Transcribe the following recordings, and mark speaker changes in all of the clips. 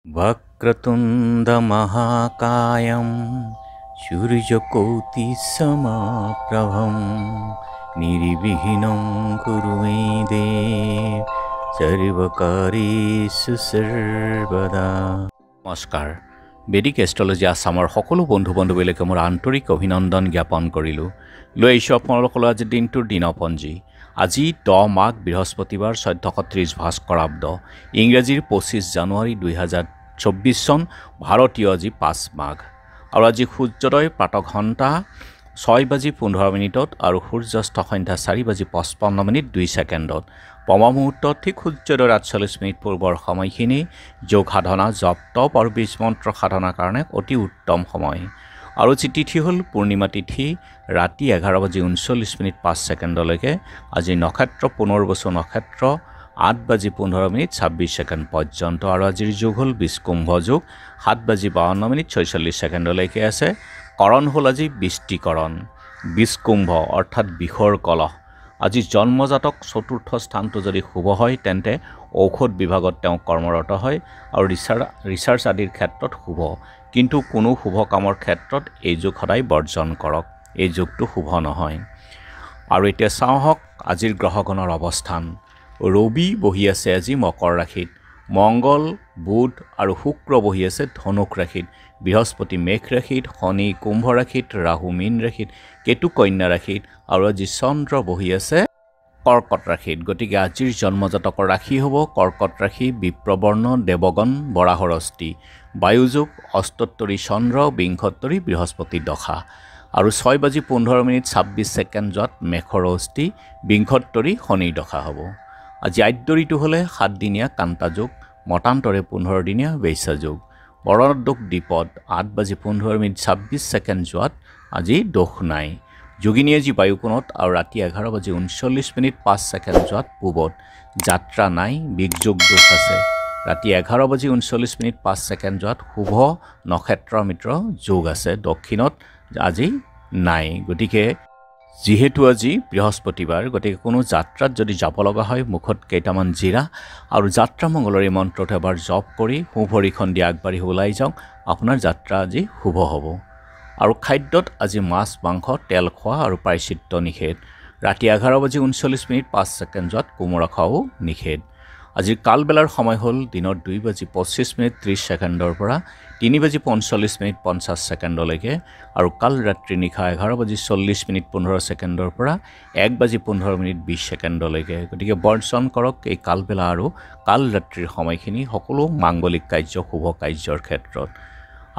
Speaker 1: वक्रतुण्डमहाकायं सूर्यकोटिसमप्रभं निर्विघ्नं कुरु मे देव सर्वकार्येषु सर्वदा। নমস্কাৰ। বেদিক এষ্ট্ৰলজি আছামৰ সকলো বন্ধুবিলাকে মোৰ আন্তৰিক অভিনন্দন জ্ঞাপন কৰিলোঁ। লৈ আহিছোঁ আপোনালোকলৈ আজিৰ দিনটোৰ দিনপঞ্জী। আজি 10 মাঘ বৃহস্পতিবাৰ 1430 ভাস্কৰাব্দ, ইংৰাজীৰ 25 জানুৱাৰী 2024 চন, ভাৰতীয় আজি 5 মাঘ। আৰু আজি সূৰ্যোদয় প্ৰাতঃঘণ্টা 6:15 আৰু সূৰ্যাস্ত সন্ধ্যা 4:55 2 ছেকেণ্ডত। পমা মুহূৰ্তত ঠিক সূৰ্যোদয়ৰ 48 মিনিট পূৰ্বৰ সময়খিনি যোগ সাধনা, জপ তপ আৰু বীজ মন্ত্ৰ সাধনাৰ কাৰণে অতি উত্তম সময়। আৰু যি তিথি হ'ল পূৰ্ণিমা তিথি, ৰাতি 11:39 5 ছেকেণ্ডলৈকে। আজি নক্ষত্ৰ পুনৰ্বসু নক্ষত্ৰ 8:15 26 ছেকেণ্ড পৰ্যন্ত। আৰু আজিৰ যোগ হ'ল বিষ্কুম্ভ যোগ 7:52 46 ছেকেণ্ডলৈকে আছে। কৰণ হ'ল আজি বৃষ্টিকৰণ, বিষ্কুম্ভ অৰ্থাৎ বিষৰ কলহ। আজি জন্মজাতক চতুৰ্থ স্থানটো যদি শুভ হয় তেন্তে ঔষধ বিভাগত তেওঁ কৰ্মৰত হয় আৰু ৰিচাৰ্চ আদিৰ ক্ষেত্ৰত শুভ। কিন্তু কোনো শুভ কামৰ ক্ষেত্ৰত এই যোগ সদায় বৰ্জন কৰক, এই যোগটো শুভ নহয়। আৰু এতিয়া চাওক আজিৰ গ্ৰহগণৰ অৱস্থান। ৰবি বহি আছে আজি মকৰ ৰাশিত, মংগল, বুধ আৰু শুক্ৰ বহি আছে ধনুক ৰাশিত, বৃহস্পতি মেঘ ৰাশিত, শনি কুম্ভ ৰাশিত, ৰাহু মীন ৰাশিত, কেতু কন্যা ৰাশিত আৰু আজি চন্দ্ৰ বহি আছে কৰ্কট ৰাশিত। গতিকে আজিৰ জন্মজাতকৰ ৰাশি হ'ব কৰ্কট ৰাশি, বিপ্ৰবৰ্ণ, দেৱগণ, বৰাহৰ অস্থি, বায়ুযোগ, অস্তোত্তৰী চন্দ্ৰ, বিংশোত্তৰী বৃহস্পতি দশা। আৰু 6:15 26 ছেকেণ্ড যোৱাত মেঘৰ অস্থি, বিংশোত্তৰী শনিৰ দশা হ'ব। আজি আদ্যৰিটো হ'লে 7 দিনীয়া কান্তা যোগ, মতান্তৰে 15 দিনীয়া বৈশ্যা যোগ। বৰণদোষ দ্বীপত 8:15 26 ছেকেণ্ড যোৱাত আজি দোষ নাই। যোগিনী আজি বায়ুকোণত আৰু ৰাতি 11:39 5 ছেকেণ্ড যোৱাত পূবত। যাত্ৰা নাই, বিগযোগ দোষ আছে। ৰাতি 11:39 5 ছেকেণ্ড যোৱাত শুভ নক্ষত্ৰ মিত্ৰ যোগ আছে। দক্ষিণত আজি নাই। গতিকে যিহেতু আজি বৃহস্পতিবাৰ, গতিকে কোনো যাত্ৰাত যদি যাব লগা হয় মুখত কেইটামান জিৰা আৰু যাত্ৰা মংগলৰ এই মন্ত্ৰটো এবাৰ জপ কৰি সোঁভৰিখন দি আগবাঢ়ি ওলাই যাওক, আপোনাৰ যাত্ৰা আজি শুভ হ'ব। আৰু খাদ্যত আজি মাছ মাংস তেল খোৱা আৰু প্ৰায়শ্চিত্ত নিষেধ। ৰাতি 11:39 5 ছেকেণ্ড যোৱাত কোমোৰা খোৱাও নিষেধ। আজিৰ কালবেলাৰ সময় হ'ল দিনৰ 2:25 30 ছেকেণ্ডৰ পৰা 3:45 50 ছেকেণ্ডলৈকে। আৰু কাল ৰাত্ৰি নিশা 11:40 15 ছেকেণ্ডৰ পৰা 1:15 20 ছেকেণ্ডলৈকে। গতিকে বৰ্জন কৰক এই কালবেলা আৰু কাল ৰাত্ৰিৰ সময়খিনি সকলো মাংগলিক কাৰ্য শুভ কাৰ্যৰ ক্ষেত্ৰত।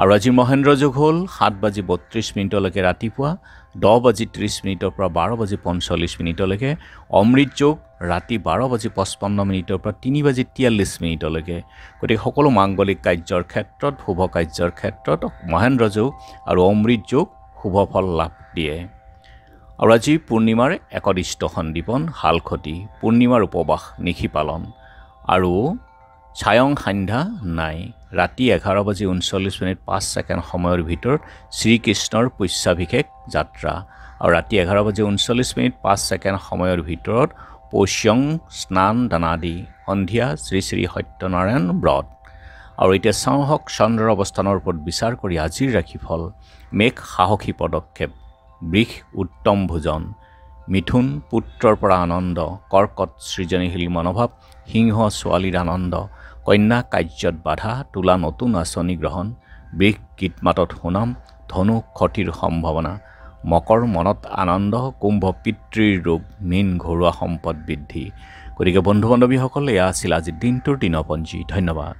Speaker 1: আৰু আজিৰ মহেন্দ্ৰ যোগ হ'ল 7:32 ৰাতিপুৱা, 10:30 পৰা 12:45 অমৃত যোগ ৰাতি 12:55 পৰা 3:43 গতিকে সকলো মাংগলিক কাৰ্যৰ ক্ষেত্ৰত শুভ কাৰ্যৰ ক্ষেত্ৰত মহেন্দ্ৰ যোগ আৰু অমৃত যোগ শুভ ফল লাভ দিয়ে। আৰু আজি পূৰ্ণিমাৰ একদিষ্ট সন্দীপন হালখতি, পূৰ্ণিমাৰ উপবাস নিশি পালন আৰু ছায়ং সান্ধ্যা নাই। ৰাতি 11:39 5 ছেকেণ্ড সময়ৰ ভিতৰত শ্ৰীকৃষ্ণৰ পুষ্যাভিষেক যাত্ৰা। আৰু ৰাতি 11:39 5 ছেকেণ্ড সময়ৰ ভিতৰত পৌষ্যং স্নান দানাদি, সন্ধিয়া শ্ৰী শ্ৰী সত্যনাৰায়ণ ব্ৰত। আৰু এতিয়া চাওক চন্দ্ৰৰ অৱস্থানৰ ওপৰত বিচাৰ কৰি আজিৰ ৰাশিফল। মেঘ সাহসী পদক্ষেপ, বৃষ উত্তম ভোজন, মিথুন পুত্ৰৰ পৰা আনন্দ, কৰ্কট সৃজনীশীল মনোভাৱ, সিংহ ছোৱালীৰ আনন্দ, কন্যা কাৰ্যত বাধা, তুলা নতুন আঁচনি গ্ৰহণ, বৃষ গীত মাতত সুনাম, ধনু ক্ষতিৰ সম্ভাৱনা, মকৰ মনত আনন্দ, কুম্ভ পিতৃৰ ৰোগ, মীন ঘৰুৱা সম্পদ বৃদ্ধি। গতিকে বন্ধু বান্ধৱীসকল, এয়া আছিল আজিৰ দিনটোৰ দিনপঞ্জী। ধন্যবাদ।